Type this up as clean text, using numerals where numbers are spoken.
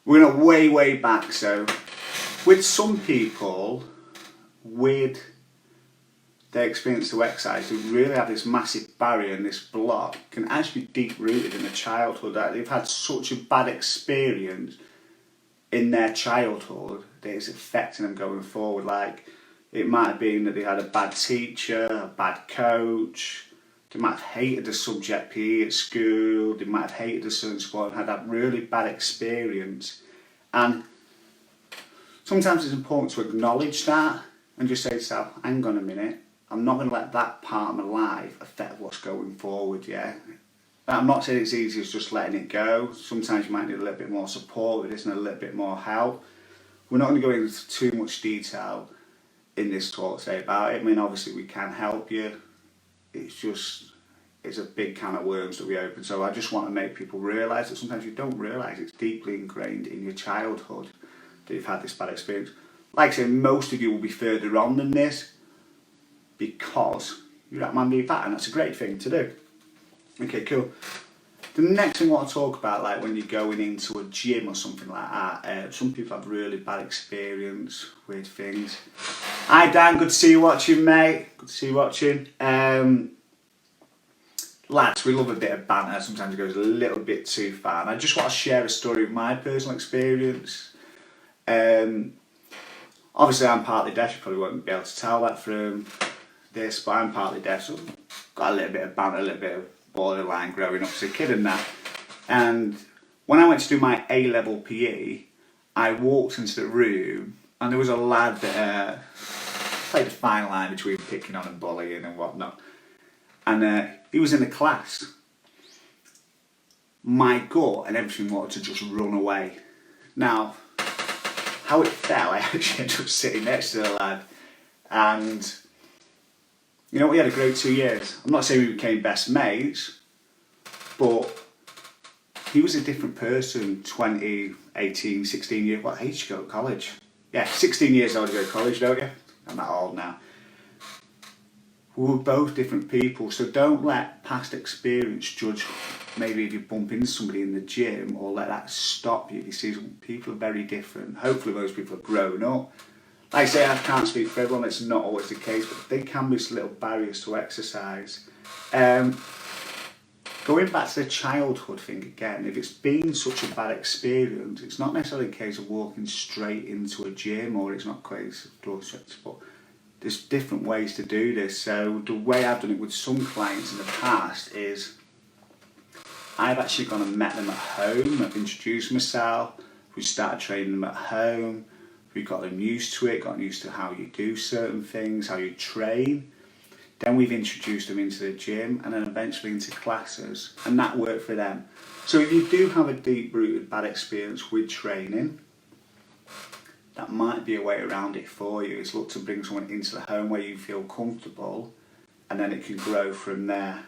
we're going way back. So with some people, with their experience to exercise, who really have this massive barrier and this block, can actually be deep rooted in their childhood, that they've had such a bad experience in their childhood that it's affecting them going forward. Like, it might have been that they had a bad teacher, a bad coach, they might have hated the subject PE at school, they might have hated a certain sport and had that really bad experience. And sometimes it's important to acknowledge that and just say to yourself, hang on a minute, I'm not going to let that part of my life affect what's going forward, yeah? I'm not saying it's easy as just letting it go. Sometimes you might need a little bit more support with this and a little bit more help. We're not going to go into too much detail in this talk today about it. I mean, obviously we can help you. It's a big can of worms that we open. So I just want to make people realise that sometimes you don't realise it's deeply ingrained in your childhood that you've had this bad experience. Like I say, most of you will be further on than this because you're at Man Be Fat, and that's a great thing to do. Okay, cool. The next thing I want to talk about, like when you're going into a gym or something like that, some people have really bad experience with things. Hi Dan, good to see you watching, mate. Good to see you watching. Lads, we love a bit of banter. Sometimes it goes a little bit too far. And I just want to share a story of my personal experience. Obviously I'm partly deaf, you probably won't be able to tell that from this, but I'm partly deaf, so got a little bit of banter, a little bit of borderline growing up as a kid and that. And when I went to do my A-level PE, I walked into the room and there was a lad that played a fine line between picking on and bullying and whatnot. And he was in the class. My gut and everything wanted to just run away. Now, how it fell, I actually ended up sitting next to the lad, and you know, we had a great 2 years. I'm not saying we became best mates, but he was a different person 20, 18, 16 years. What age did you go to college? Yeah, 16 years old to go to college, don't you? I'm that old now. We were both different people, so don't let past experience judge maybe if you bump into somebody in the gym, or let that stop you. You see, people are very different. Hopefully most people have grown up. Like I say, I can't speak for everyone, it's not always the case, but they can be little barriers to exercise. Going back to the childhood thing again, if it's been such a bad experience, it's not necessarily a case of walking straight into a gym, or it's not a case of door sets, but there's different ways to do this. So the way I've done it with some clients in the past is I've actually gone and met them at home. I've introduced myself, we started training them at home, we got them used to it, got used to how you do certain things, how you train. Then we've introduced them into the gym and then eventually into classes, and that worked for them. So if you do have a deep-rooted bad experience with training, that might be a way around it for you, is look to bring someone into the home where you feel comfortable, and then it can grow from there.